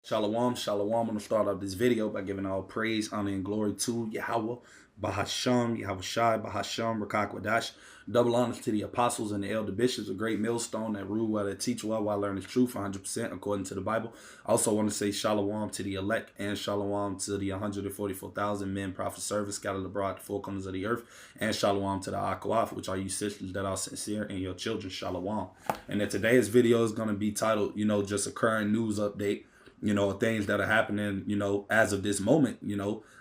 Shalom, shalom. I'm going to start off this video by giving all praise, honor, and glory to Yahweh, Bahasham, Yahweh Shai, Bahasham, Rakakwadash. Double honors to the apostles and the elder bishops, a great millstone that rule while they teach well, while learning truth 100% according to the Bible. I also want to say shalom to the elect and shalom to the 144,000 men, prophet service scattered abroad the four corners of the earth, and shalom to the Akwaf, which are you sisters that are sincere, and your children, shalom. And then today's video is going to be titled, just a current news update. Things that are happening, as of this moment.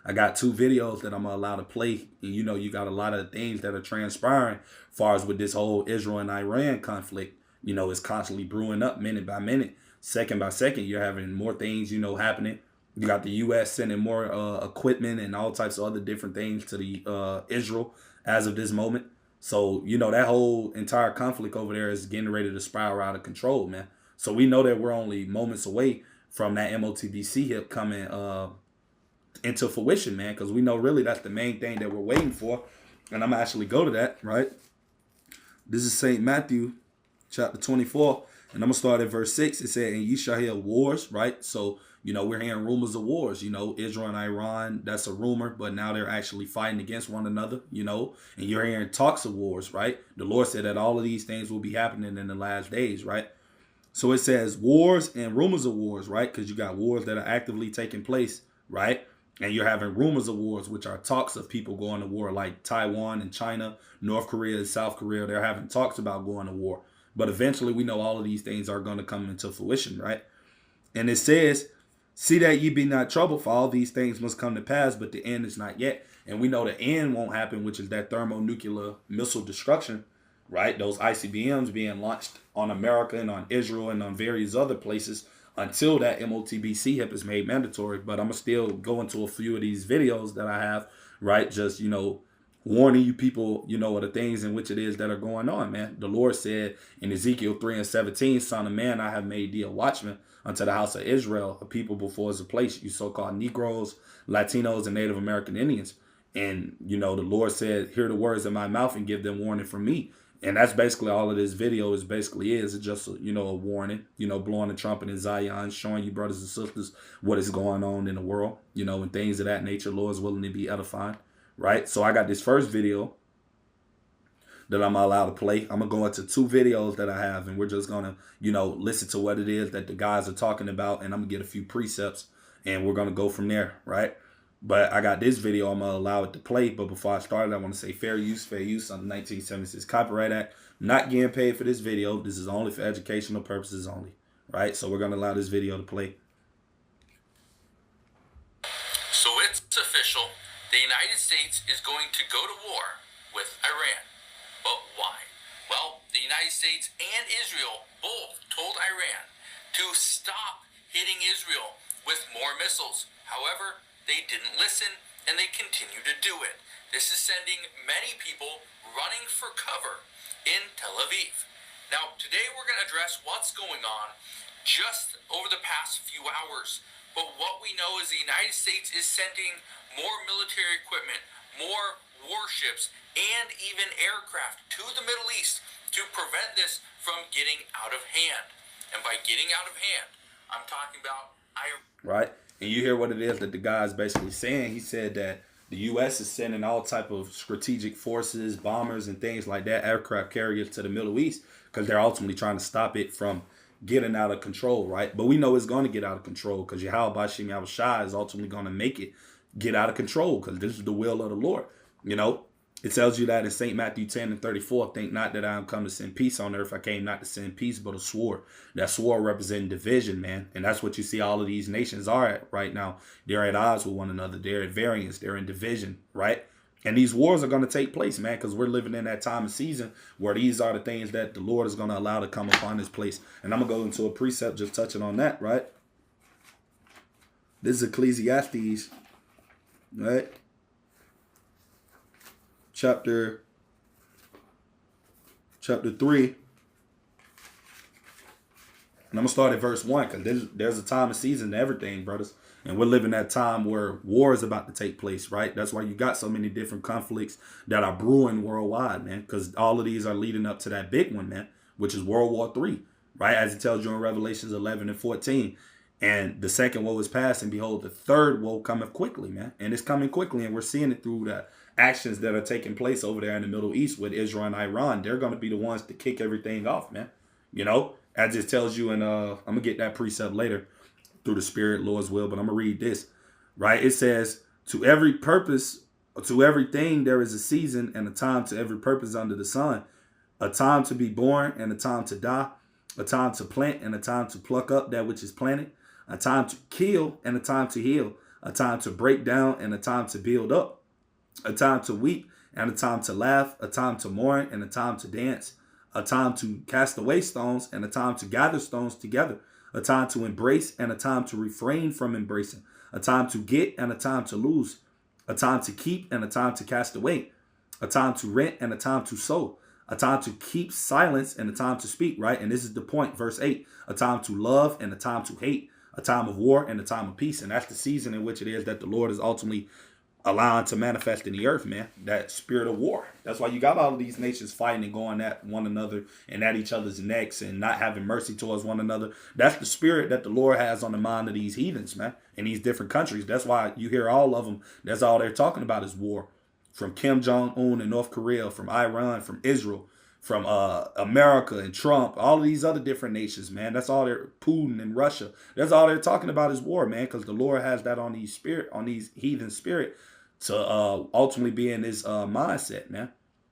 I got two videos that I'm allowed to play. And, you got a lot of things that are transpiring as far as with this whole Israel and Iran conflict. It's constantly brewing up minute by minute, second by second. You're having more things, happening. You got the U.S. sending more equipment and all types of other different things to the Israel as of this moment. So, that whole entire conflict over there is getting ready to spiral out of control, man. So we know that we're only moments away from that MOTBC hip coming into fruition, man, because we know really that's the main thing that we're waiting for. And I'm going to actually go to that, right? This is St. Matthew chapter 24, and I'm going to start at verse 6. It said, and ye shall hear wars, right? So, we're hearing rumors of wars, Israel and Iran, that's a rumor, but now they're actually fighting against one another, and you're hearing talks of wars, right? The Lord said that all of these things will be happening in the last days, right? So it says wars and rumors of wars, right? Because you got wars that are actively taking place, right? And you're having rumors of wars, which are talks of people going to war, like Taiwan and China, North Korea and South Korea. They're having talks about going to war. But eventually we know all of these things are going to come into fruition, right? And it says, see that ye be not troubled, for all these things must come to pass, but the end is not yet. And we know the end won't happen, which is that thermonuclear missile destruction, right? Those ICBMs being launched on America and on Israel and on various other places until that MOTBC hip is made mandatory. But I'm going to still go into a few of these videos that I have, right? Just, warning you people, of the things in which it is that are going on, man. The Lord said in Ezekiel 3:17, Son of man, I have made thee a watchman unto the house of Israel, a people before is a place, you so-called Negroes, Latinos, and Native American Indians. And, the Lord said, hear the words of my mouth and give them warning from me. And that's basically all of this video is It's just, a warning, blowing the trumpet in Zion, showing you brothers and sisters what is going on in the world, and things of that nature. Lord is willing to be edifying, right? So I got this first video that I'm allowed to play. I'm going to go into two videos that I have, and we're just going to, listen to what it is that the guys are talking about, and I'm going to get a few precepts, and we're going to go from there, right? But I got this video, I'm going to allow it to play. But before I start, I want to say fair use under 1976 Copyright Act. I'm not getting paid for this video. This is only for educational purposes only, right? So we're going to allow this video to play. So it's official. The United States is going to go to war with Iran. But why? Well, the United States and Israel both told Iran to stop hitting Israel with more missiles. However, they didn't listen, and they continue to do it. This is sending many people running for cover in Tel Aviv. Now, today we're going to address what's going on just over the past few hours. But what we know is the United States is sending more military equipment, more warships, and even aircraft to the Middle East to prevent this from getting out of hand. And by getting out of hand, I'm talking about Iran. Right? And you hear what it is that the guy is basically saying. He said that the U.S. is sending all type of strategic forces, bombers, and things like that, aircraft carriers to the Middle East, because they're ultimately trying to stop it from getting out of control, right? But we know it's going to get out of control because Yahweh Bashim Yahweh Shai is ultimately going to make it get out of control because this is the will of the Lord, It tells you that in St. Matthew 10:34, think not that I am come to send peace on earth. I came not to send peace, but a sword. That sword representing division, man. And that's what you see all of these nations are at right now. They're at odds with one another. They're at variance. They're in division, right? And these wars are going to take place, man, because we're living in that time of season where these are the things that the Lord is going to allow to come upon this place. And I'm going to go into a precept just touching on that, right? This is Ecclesiastes, right? Chapter 3. And I'm going to start at verse 1 because there's a time of season to everything, brothers. And we're living that time where war is about to take place, right? That's why you got so many different conflicts that are brewing worldwide, man, because all of these are leading up to that big one, man, which is World War III, right? As it tells you in Revelations 11 and 14. And the second woe is past, and behold, the third woe cometh quickly, man. And it's coming quickly, and we're seeing it through the actions that are taking place over there in the Middle East with Israel and Iran. They're going to be the ones to kick everything off, man. You know, as it tells you, and I'm going to get that precept later through the Spirit, Lord's will, but I'm going to read this, right? It says, to every purpose, to everything there is a season and a time to every purpose under the sun, a time to be born and a time to die, a time to plant and a time to pluck up that which is planted, a time to kill and a time to heal, a time to break down and a time to build up, a time to weep and a time to laugh, a time to mourn and a time to dance, a time to cast away stones and a time to gather stones together, a time to embrace and a time to refrain from embracing, a time to get and a time to lose, a time to keep and a time to cast away, a time to rent and a time to sow, a time to keep silence and a time to speak, right? And this is the point, verse 8, a time to love and a time to hate, a time of war and a time of peace. And that's the season in which it is that the Lord is ultimately allowing to manifest in the earth, man. That spirit of war. That's why you got all of these nations fighting and going at one another and at each other's necks and not having mercy towards one another. That's the spirit that the Lord has on the mind of these heathens, man, in these different countries. That's why you hear all of them. That's all they're talking about is war. From Kim Jong-un in North Korea, from Iran, from Israel, from America and Trump, all of these other different nations, man. That's all they're, Putin and Russia. That's all they're talking about is war, man, because the Lord has that on these heathen spirit to ultimately be in this mindset, man.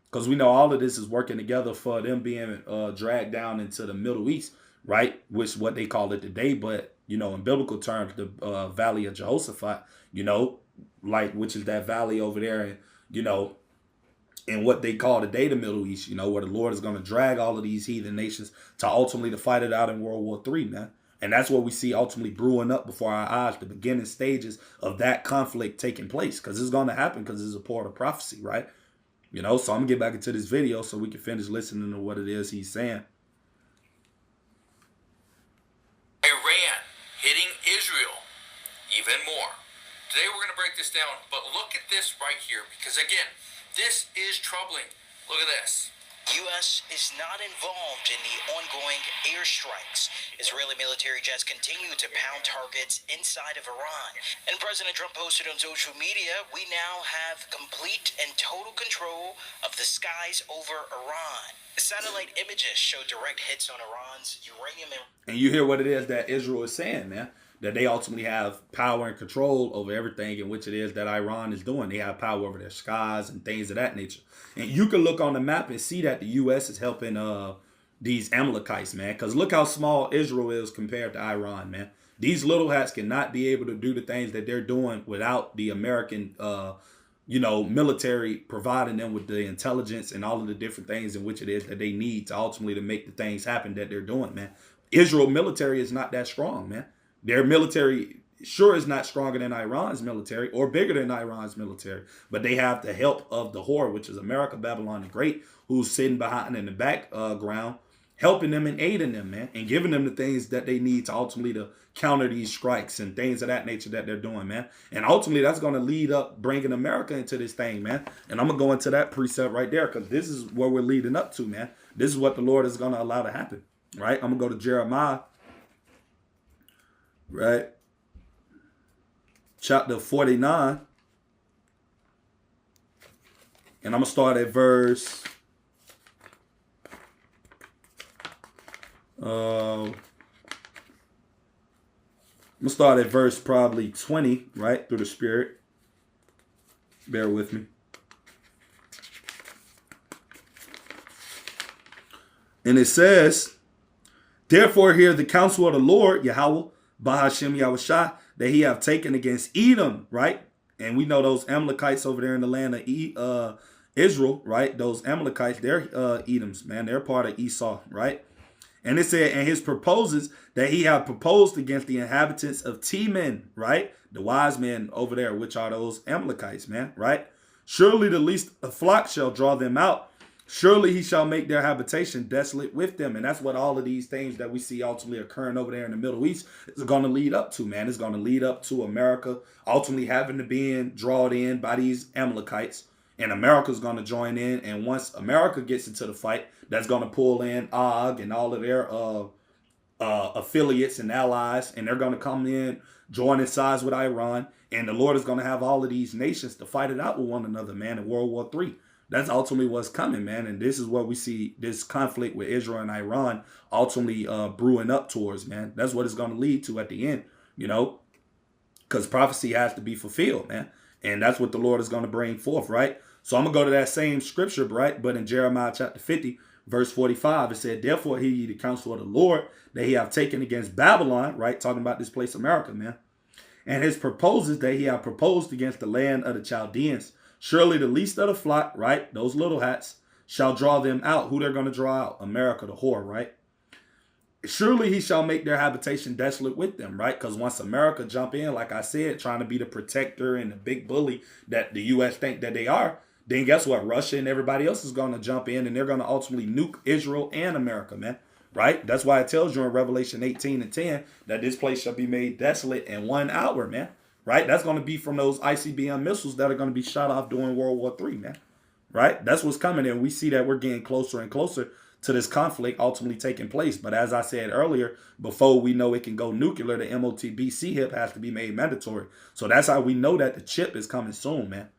Because we know all of this is working together for them being dragged down into the Middle East, right? Which is what they call it today, but, you know, in biblical terms, the Valley of Jehoshaphat, you know, like, which is that valley over there, and, you know, in what they call today the Middle East, you know, where the Lord is going to drag all of these heathen nations to ultimately to fight it out in World War III, man. And that's what we see ultimately brewing up before our eyes, the beginning stages of that conflict taking place, because it's going to happen because it's a part of prophecy, right? You know, so I'm going to get back into this video so we can finish listening to what it is he's saying. Iran hitting Israel even more. Today we're going to break this down, but look at this right here, because again, this is troubling. Look at this. U.S. is not involved in the ongoing airstrikes. Israeli military jets continue to pound targets inside of Iran. And President Trump posted on social media, we now have complete and total control of the skies over Iran. The satellite images show direct hits on Iran's uranium. And you hear what it is that Israel is saying, man. That they ultimately have power and control over everything in which it is that Iran is doing. They have power over their skies and things of that nature. And you can look on the map and see that the U.S. is helping these Amalekites, man. Because look how small Israel is compared to Iran, man. These little hats cannot be able to do the things that they're doing without the American, you know, military providing them with the intelligence and all of the different things in which it is that they need to ultimately to make the things happen that they're doing, man. Israel military is not that strong, man. Their military sure is not stronger than Iran's military or bigger than Iran's military, but they have the help of the whore, which is America, Babylon the Great, who's sitting behind in the background, helping them and aiding them, man, and giving them the things that they need to ultimately to counter these strikes and things of that nature that they're doing, man. And ultimately, that's going to lead up bringing America into this thing, man. And I'm going to go into that precept right there because this is where we're leading up to, man. This is what the Lord is going to allow to happen, right? I'm going to go to Jeremiah. Right, chapter 49, and I'm gonna start at verse. I'm gonna start at verse probably 20, right, through the Spirit. Bear with me. And it says, "Therefore, hear the counsel of the Lord, Yahweh, Bahashem Yahushua, that he have taken against Edom," right? And we know those Amalekites over there in the land of Israel, right? Those Amalekites, they're Edoms, man. They're part of Esau, right? And it said, and his proposes that he have proposed against the inhabitants of Teman, right? The wise men over there, which are those Amalekites, man, right? "Surely the least a flock shall draw them out. Surely he shall make their habitation desolate with them." And that's what all of these things that we see ultimately occurring over there in the Middle East is going to lead up to, man. It's going to lead up to America ultimately having to be drawn in by these Amalekites. And America's going to join in. And once America gets into the fight, that's going to pull in Og and all of their affiliates and allies, and they're going to come in, join sides with Iran, and the Lord is going to have all of these nations to fight it out with one another, man, in World War III. That's ultimately what's coming, man, and this is what we see this conflict with Israel and Iran ultimately brewing up towards, man. That's what it's going to lead to at the end, you know, because prophecy has to be fulfilled, man, and that's what the Lord is going to bring forth, right? So I'm going to go to that same scripture, right, but in Jeremiah chapter 50, verse 45, it said, therefore hear ye the counsel of the Lord that he have taken against Babylon, right? Talking about this place, America, man. And his proposals that he have proposed against the land of the Chaldeans. Surely the least of the flock, right? Those little hats shall draw them out. Who they're going to draw out? America, the whore, right? Surely he shall make their habitation desolate with them, right? Because once America jump in, like I said, trying to be the protector and the big bully that the U.S. think that they are, then guess what? Russia and everybody else is going to jump in, and they're going to ultimately nuke Israel and America, man. Right? That's why it tells you in Revelation 18 and 10 that this place shall be made desolate in 1 hour, man. Right? That's going to be from those ICBM missiles that are going to be shot off during World War III, man. Right? That's what's coming, and we see that we're getting closer and closer to this conflict ultimately taking place. But as I said earlier, before we know it can go nuclear, the MOTB hip has to be made mandatory. So that's how we know that the chip is coming soon, man.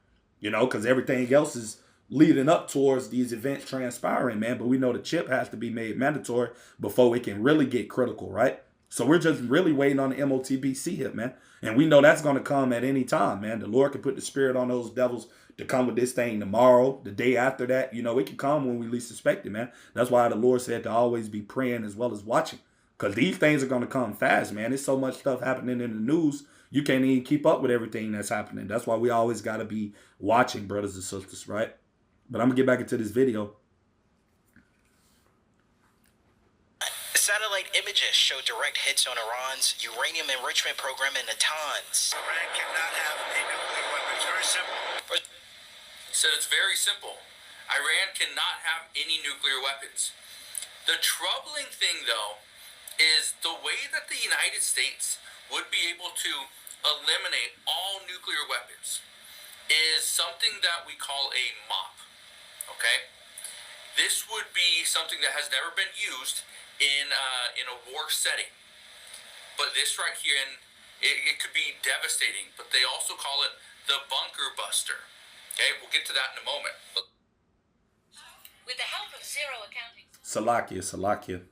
You know, because everything else is leading up towards these events transpiring, man. But we know the chip has to be made mandatory before it can really get critical, right? So we're just really waiting on the MOTB hip, man. And we know that's going to come at any time, man. The Lord can put the spirit on those devils to come with this thing tomorrow, the day after that. You know, it can come when we least suspect it, man. That's why the Lord said to always be praying as well as watching. Because these things are going to come fast, man. There's so much stuff happening in the news. You can't even keep up with everything that's happening. That's why we always got to be watching, brothers and sisters, right? But I'm going to get back into this video. Satellite images show direct hits on Iran's uranium enrichment program in Natanz. Iran cannot have a nuclear weapon. It's very simple. So it's very simple. Iran cannot have any nuclear weapons. The troubling thing, though, is the way that the United States would be able to eliminate all nuclear weapons is something that we call a MOP. Okay? This would be something that has never been used in a war setting. But this right here, and it could be devastating, but they also call it the bunker buster. Okay, we'll get to that in a moment. With the help of zero accounting. Salakia.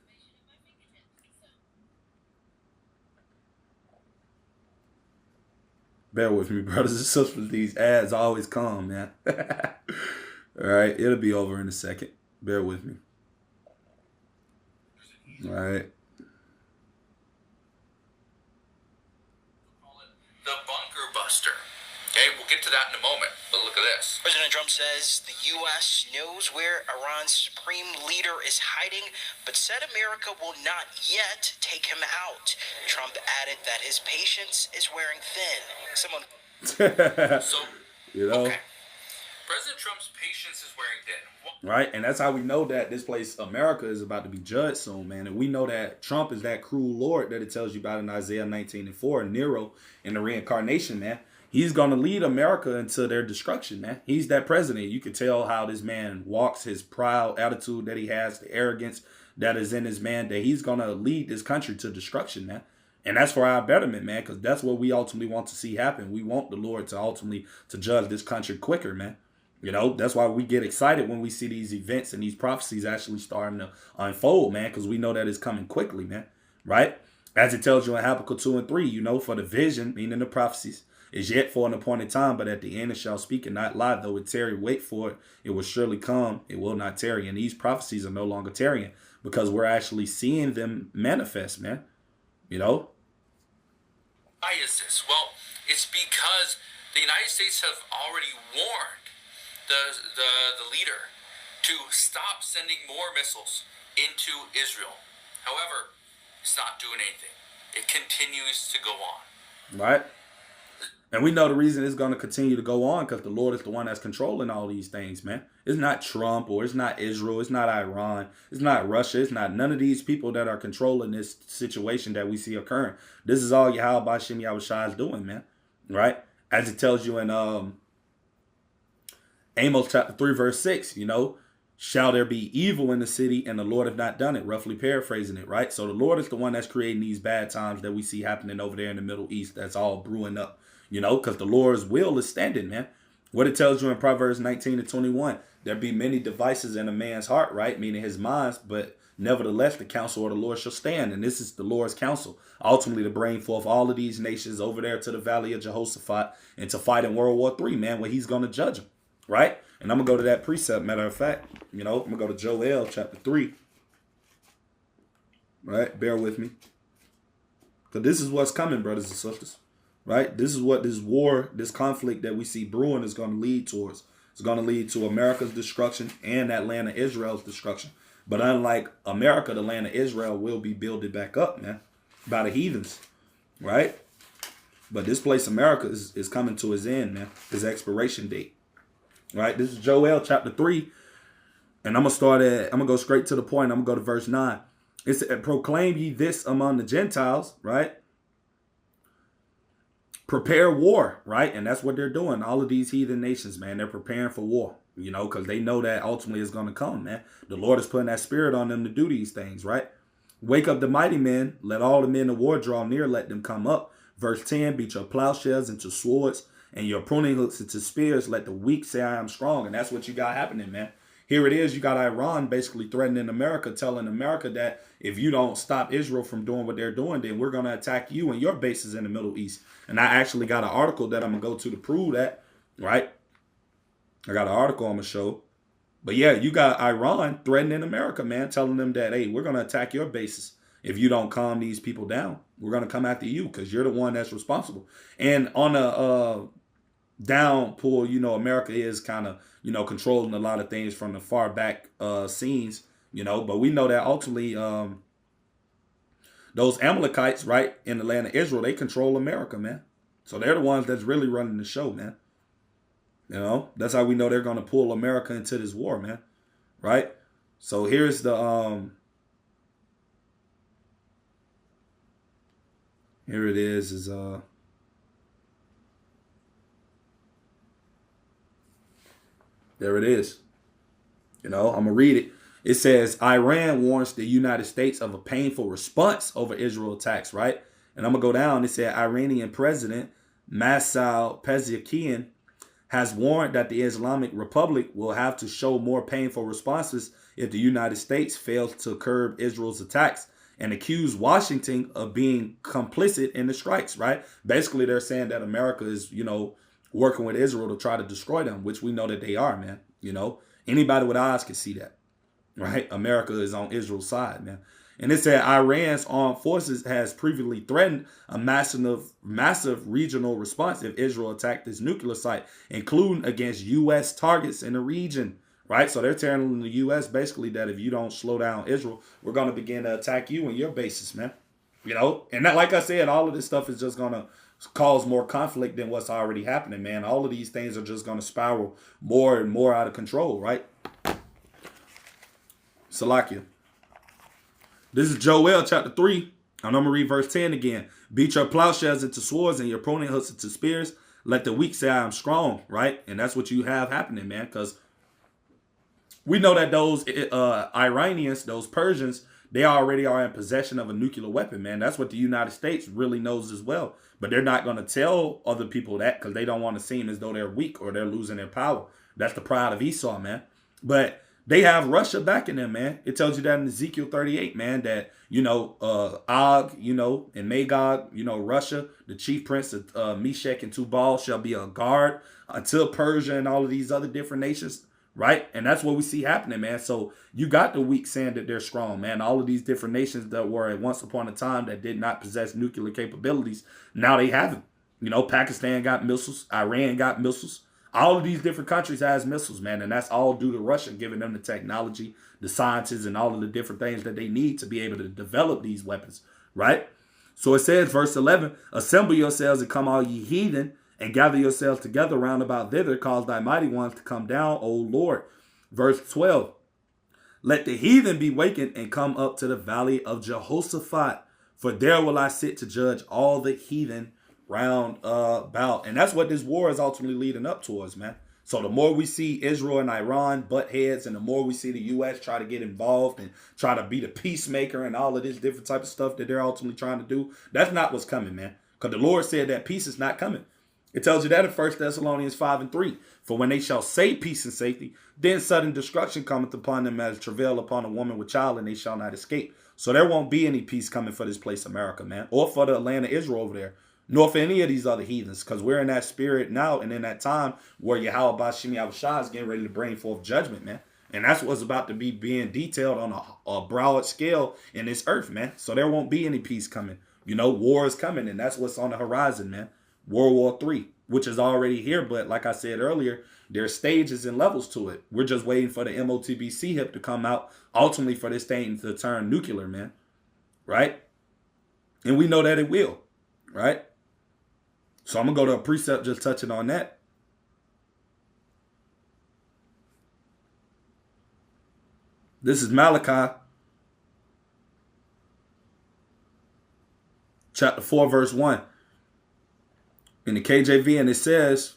Bear with me, brothers and sisters. These ads always come, man. All right, it'll be over in a second. Bear with me. All right. The bunker buster. Okay, we'll get to that in a moment, but look at this. President Trump says the U.S. knows where Iran's supreme leader is hiding, but said America will not yet take him out. Trump added that his patience is wearing thin. So, you know, okay. President Trump's patience is wearing thin. Right? And that's how we know that this place, America, is about to be judged soon, man. And we know that Trump is that cruel Lord that it tells you about in Isaiah 19:4, Nero in the reincarnation, man. He's going to lead America into their destruction, man. He's that president. You can tell how this man walks, his proud attitude that he has, the arrogance that is in his man, that he's going to lead this country to destruction, man. And that's for our betterment, man, because that's what we ultimately want to see happen. We want the Lord to ultimately to judge this country quicker, man. You know, that's why we get excited when we see these events and these prophecies actually starting to unfold, man, because we know that it's coming quickly, man, right? As it tells you in Habakkuk 2 and 3, you know, for the vision, meaning the prophecies, is yet for an appointed time, but at the end it shall speak and not lie. Though it tarry, wait for it. It will surely come. It will not tarry. And these prophecies are no longer tarrying because we're actually seeing them manifest, man. You know? Why is this? Well, it's because the United States have already warned the leader to stop sending more missiles into Israel. However, it's not doing anything. It continues to go on. Right? And we know the reason it's going to continue to go on because the Lord is the one that's controlling all these things, man. It's not Trump or it's not Israel. It's not Iran. It's not Russia. It's not none of these people that are controlling this situation that we see occurring. This is all Yahweh Bashem Yahushua is doing, man. Right? As it tells you in Amos chapter 3, verse 6, you know, shall there be evil in the city, and the Lord have not done it? Roughly paraphrasing it, right? So the Lord is the one that's creating these bad times that we see happening over there in the Middle East. That's all brewing up, because the Lord's will is standing, man. What it tells you in Proverbs 19-21, there be many devices in a man's heart, right? Meaning his minds, but nevertheless, the counsel of the Lord shall stand. And this is the Lord's counsel, ultimately to bring forth all of these nations over there to the valley of Jehoshaphat and to fight in World War III, man, where he's going to judge them, right? And I'm going to go to that precept, matter of fact. I'm going to go to Joel chapter 3. Right? Bear with me. Because this is what's coming, brothers and sisters. Right? This is what this war, this conflict that we see brewing is going to lead towards. It's going to lead to America's destruction and that land of Israel's destruction. But unlike America, the land of Israel will be builded back up, man, by the heathens. Right? But this place, America, is coming to its end, man. Its expiration date. Right? This is Joel chapter 3. And I'm going to go straight to the point. I'm going to go to verse 9. It said, proclaim ye this among the Gentiles, right? Prepare war, right? And that's what they're doing. All of these heathen nations, man, they're preparing for war, because they know that ultimately it's going to come, man. The Lord is putting that spirit on them to do these things, right? Wake up the mighty men. Let all the men of war draw near. Let them come up. Verse 10, beat your plowshares into swords and your pruning hooks into spears. Let the weak say I am strong. And that's what you got happening, man. Here it is. You got Iran basically threatening America, telling America that if you don't stop Israel from doing what they're doing, then we're going to attack you and your bases in the Middle East. And I actually got an article that I'm going to go to prove that, right? I got an article on the show. But yeah, you got Iran threatening America, man, telling them that, hey, we're going to attack your bases. If you don't calm these people down, we're going to come after you because you're the one that's responsible. And on a downpour, America is kind of, controlling a lot of things from the far back scenes, but we know that ultimately those Amalekites, right, in the land of Israel, they control America, man. So they're the ones that's really running the show, man. That's how we know they're going to pull America into this war, man. Right? So here's the here it is there it is. I'm going to read it. It says, Iran warns the United States of a painful response over Israel attacks, right? And I'm going to go down. It said, Iranian President Masoud Pezeshkian has warned that the Islamic Republic will have to show more painful responses if the United States fails to curb Israel's attacks, and accused Washington of being complicit in the strikes, right? Basically, they're saying that America is, working with Israel to try to destroy them, which we know that they are, man. Anybody with eyes can see that, right? America is on Israel's side, man. And it said Iran's armed forces has previously threatened a massive regional response if Israel attacked this nuclear site, including against U.S. targets in the region, right? So they're telling the U.S. basically that if you don't slow down Israel, we're going to begin to attack you and your bases, man. And that, like I said, all of this stuff is just going to cause more conflict than what's already happening, man. All of these things are just going to spiral more and more out of control, right? Salakia. This is Joel chapter 3. And I'm going to read verse 10 again. Beat your plowshares into swords and your pruning hooks into spears. Let the weak say I am strong, right? And that's what you have happening, man, because we know that those Iranians, those Persians, they already are in possession of a nuclear weapon, man. That's what the United States really knows as well. But they're not going to tell other people that because they don't want to seem as though they're weak or they're losing their power. That's the pride of Esau, man. But they have Russia backing them, man. It tells you that in Ezekiel 38, man, that, Og, and Magog, Russia, the chief prince of Meshach and Tubal shall be a guard until Persia and all of these other different nations. Right? And that's what we see happening, man. So you got the weak saying that they're strong, man. All of these different nations that were at once upon a time that did not possess nuclear capabilities, now they have it. Pakistan got missiles. Iran got missiles. All of these different countries has missiles, man. And that's all due to Russia giving them the technology, the sciences, and all of the different things that they need to be able to develop these weapons. Right? So it says, verse 11, assemble yourselves and come all ye heathen, and gather yourselves together round about thither, cause thy mighty ones to come down, O Lord. Verse 12, let the heathen be wakened and come up to the valley of Jehoshaphat, for there will I sit to judge all the heathen round about. And that's what this war is ultimately leading up towards, man. So the more we see Israel and Iran butt heads, and the more we see the U.S. try to get involved and try to be the peacemaker and all of this different type of stuff that they're ultimately trying to do, that's not what's coming, man. Because the Lord said that peace is not coming. It tells you that in 1 Thessalonians 5:3. For when they shall say peace and safety, then sudden destruction cometh upon them as travail upon a woman with child, and they shall not escape. So there won't be any peace coming for this place, America, man, or for the land of Israel over there, nor for any of these other heathens, because we're in that spirit now and in that time where Yahweh Bashim Yahushua is getting ready to bring forth judgment, man. And that's what's about to be being detailed on a broad scale in this earth, man. So there won't be any peace coming. You know, war is coming, and that's what's on the horizon, man. World War III, which is already here. But like I said earlier, there's stages and levels to it. We're just waiting for the MOTBC hip to come out, ultimately for this thing to turn nuclear, man. Right? And we know that it will. Right? So I'm going to go to a precept just touching on that. This is Malachi chapter 4, verse 1. In the KJV, and it says,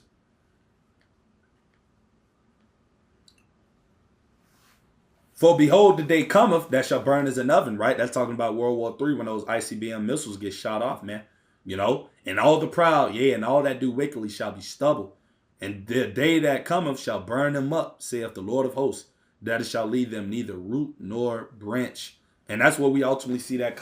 for behold, the day cometh that shall burn as an oven, right? That's talking about World War III when those ICBM missiles get shot off, man. You know, and all the proud, yeah, and all that do wickedly shall be stubble. And the day that cometh shall burn them up, saith the Lord of hosts, that it shall leave them neither root nor branch. And that's where we ultimately see that